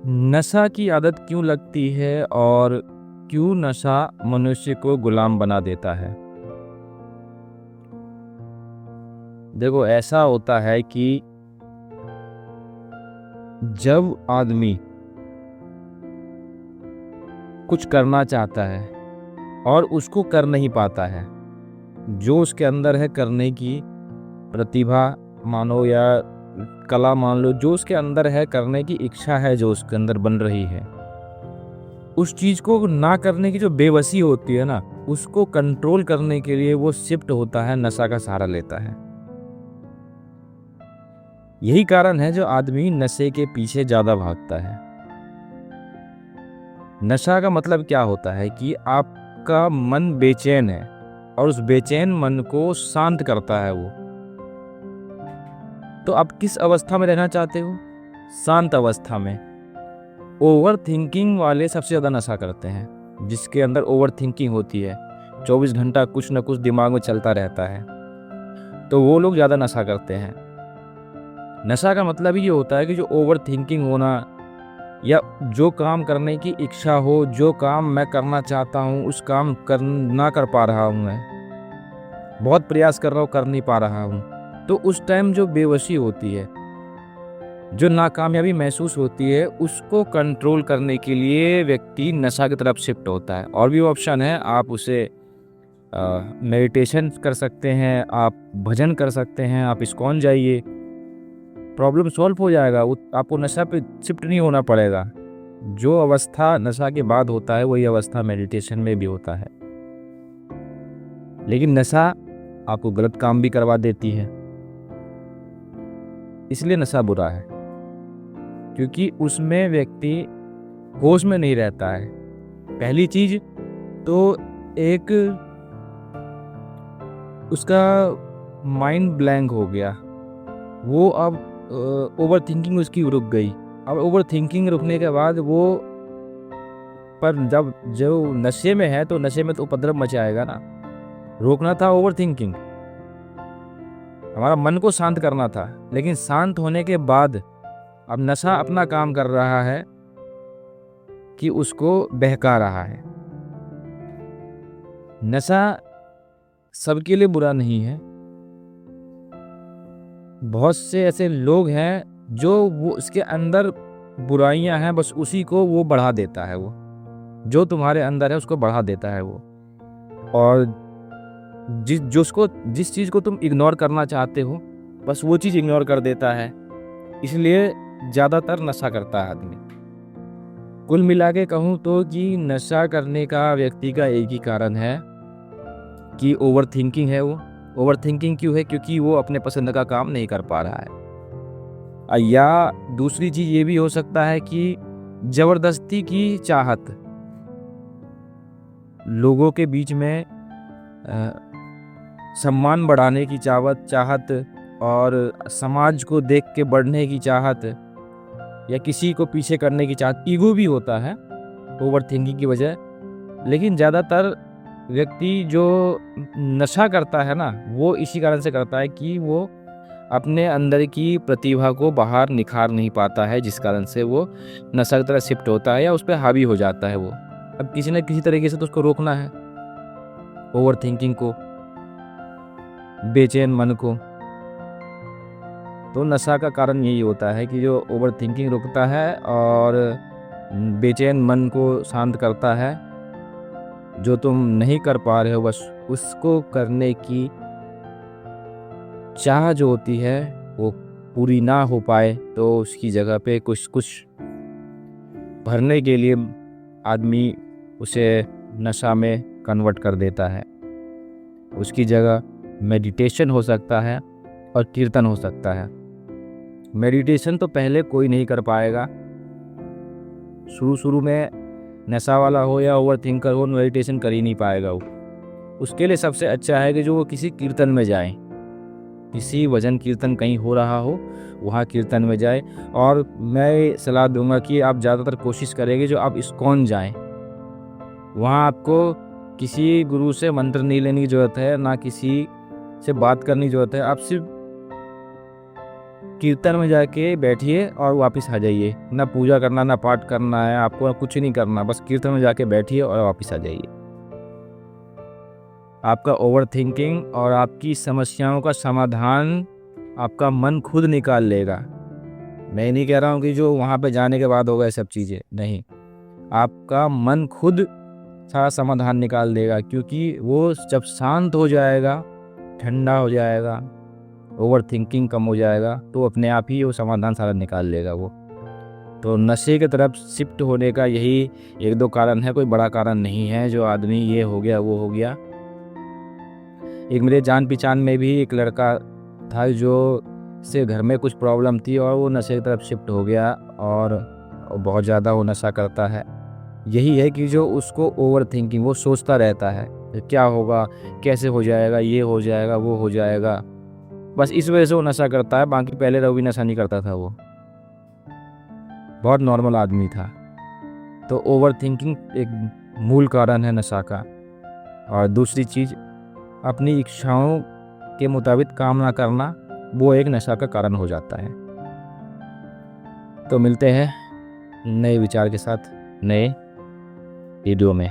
नशा की आदत क्यों लगती है और क्यों नशा मनुष्य को गुलाम बना देता है? देखो, ऐसा होता है कि जब आदमी कुछ करना चाहता है और उसको कर नहीं पाता है, जो उसके अंदर है करने की प्रतिभा मानो या कला मान लो, जो उसके अंदर है करने की इच्छा है, जो उसके अंदर बन रही है, उस चीज को ना करने की जो बेबसी होती है ना, उसको कंट्रोल करने के लिए वो शिफ्ट होता है, नशा का सहारा लेता है। यही कारण है जो आदमी नशे के पीछे ज्यादा भागता है। नशा का मतलब क्या होता है कि आपका मन बेचैन है और उस बेचैन मन को शांत करता है वो। तो आप किस अवस्था में रहना चाहते हो? शांत अवस्था में। ओवर थिंकिंग वाले सबसे ज़्यादा नशा करते हैं। जिसके अंदर ओवर थिंकिंग होती है, 24 घंटा कुछ ना कुछ दिमाग में चलता रहता है, तो वो लोग ज़्यादा नशा करते हैं। नशा का मतलब ही ये होता है कि जो ओवर थिंकिंग होना, या जो काम करने की इच्छा हो, जो काम मैं करना चाहता हूँ उस काम ना कर पा रहा हूँ, मैं बहुत प्रयास कर रहा हूँ, कर नहीं पा रहा हूँ, तो उस टाइम जो बेवशी होती है, जो नाकामयाबी महसूस होती है, उसको कंट्रोल करने के लिए व्यक्ति नशा की तरफ शिफ्ट होता है। और भी ऑप्शन है, आप उसे मेडिटेशन कर सकते हैं, आप भजन कर सकते हैं, आप इस्कॉन जाइए, प्रॉब्लम सॉल्व हो जाएगा। आपको नशा पे शिफ्ट नहीं होना पड़ेगा। जो अवस्था नशा के बाद होता है वही अवस्था मेडिटेशन में भी होता है। लेकिन नशा आपको गलत काम भी करवा देती है, इसलिए नशा बुरा है, क्योंकि उसमें व्यक्ति होश में नहीं रहता है। पहली चीज तो एक उसका माइंड ब्लैंक हो गया, वो अब ओवर थिंकिंग उसकी रुक गई। अब ओवर थिंकिंग रुकने के बाद वो, पर जब जो नशे में है तो नशे में तो उपद्रव मचाएगा ना। रोकना था ओवर थिंकिंग, हमारा मन को शांत करना था, लेकिन शांत होने के बाद अब नशा अपना काम कर रहा है कि उसको बहका रहा है। नशा सबके लिए बुरा नहीं है। बहुत से ऐसे लोग हैं जो वो उसके अंदर बुराइयां हैं, बस उसी को वो बढ़ा देता है, वो जो तुम्हारे अंदर है उसको बढ़ा देता है वो। और जिस चीज़ को तुम इग्नोर करना चाहते हो, बस वो चीज़ इग्नोर कर देता है। इसलिए ज़्यादातर नशा करता है आदमी। कुल मिला के कहूँ तो कि नशा करने का व्यक्ति का एक ही कारण है कि ओवर थिंकिंग है। वो ओवर थिंकिंग क्यों है? क्योंकि वो अपने पसंद का काम नहीं कर पा रहा है। या दूसरी चीज़ ये भी हो सकता है कि जबरदस्ती की चाहत, लोगों के बीच में सम्मान बढ़ाने की चाहत और समाज को देख के बढ़ने की चाहत, या किसी को पीछे करने की चाहत, ईगो भी होता है ओवर थिंकिंग की वजह। लेकिन ज़्यादातर व्यक्ति जो नशा करता है ना, वो इसी कारण से करता है कि वो अपने अंदर की प्रतिभा को बाहर निखार नहीं पाता है, जिस कारण से वो नशा की तरह शिफ्ट होता है या उस पर हावी हो जाता है वो। अब किसी न किसी तरीके से तो उसको रोकना है, ओवर थिंकिंग को, बेचैन मन को। तो नशा का कारण यही होता है कि जो ओवर थिंकिंग रोकता है और बेचैन मन को शांत करता है। जो तुम नहीं कर पा रहे हो, बस उसको करने की चाह जो होती है वो पूरी ना हो पाए, तो उसकी जगह पे कुछ कुछ भरने के लिए आदमी उसे नशा में कन्वर्ट कर देता है। उसकी जगह मेडिटेशन हो सकता है और कीर्तन हो सकता है। मेडिटेशन तो पहले कोई नहीं कर पाएगा। शुरू में नशा वाला हो या ओवर थिंकर हो, मेडिटेशन कर ही नहीं पाएगा वो। उसके लिए सबसे अच्छा है कि जो वो किसी कीर्तन में जाए, किसी भजन कीर्तन कहीं हो रहा हो वहाँ कीर्तन में जाए। और मैं सलाह दूंगा कि आप ज़्यादातर कोशिश करेंगे जो आप इस्कॉन जाएं। वहाँ आपको किसी गुरु से मंत्र नहीं लेने की ज़रूरत है, ना किसी से बात करने की ज़रूरत है। आप सिर्फ कीर्तन में जाके बैठिए और वापस आ जाइए। ना पूजा करना, ना पाठ करना है आपको, कुछ नहीं करना, बस कीर्तन में जाके बैठिए और वापस आ जाइए। आपका ओवर थिंकिंग और आपकी समस्याओं का समाधान आपका मन खुद निकाल लेगा। मैं नहीं कह रहा हूँ कि जो वहाँ पे जाने के बाद होगा ये सब चीज़ें, नहीं, आपका मन खुद सारा समाधान निकाल देगा, क्योंकि वो जब शांत हो जाएगा, ठंडा हो जाएगा, ओवर थिंकिंग कम हो जाएगा, तो अपने आप ही वो समाधान सारा निकाल लेगा वो। तो नशे की तरफ शिफ्ट होने का यही 1-2 कारण है, कोई बड़ा कारण नहीं है जो आदमी ये हो गया वो हो गया। एक मेरे जान पहचान में भी एक लड़का था जो से घर में कुछ प्रॉब्लम थी और वो नशे की तरफ शिफ्ट हो गया और बहुत ज़्यादा वो नशा करता है। यही है कि जो उसको ओवर थिंकिंग, वो सोचता रहता है क्या होगा, कैसे हो जाएगा, ये हो जाएगा, वो हो जाएगा, बस इस वजह से वो नशा करता है। बाकी पहले कभी नशा नहीं करता था, वो बहुत नॉर्मल आदमी था। तो ओवर थिंकिंग एक मूल कारण है नशा का। और दूसरी चीज़, अपनी इच्छाओं के मुताबिक काम ना करना, वो एक नशा का कारण हो जाता है। तो मिलते हैं नए विचार के साथ नए वीडियो में।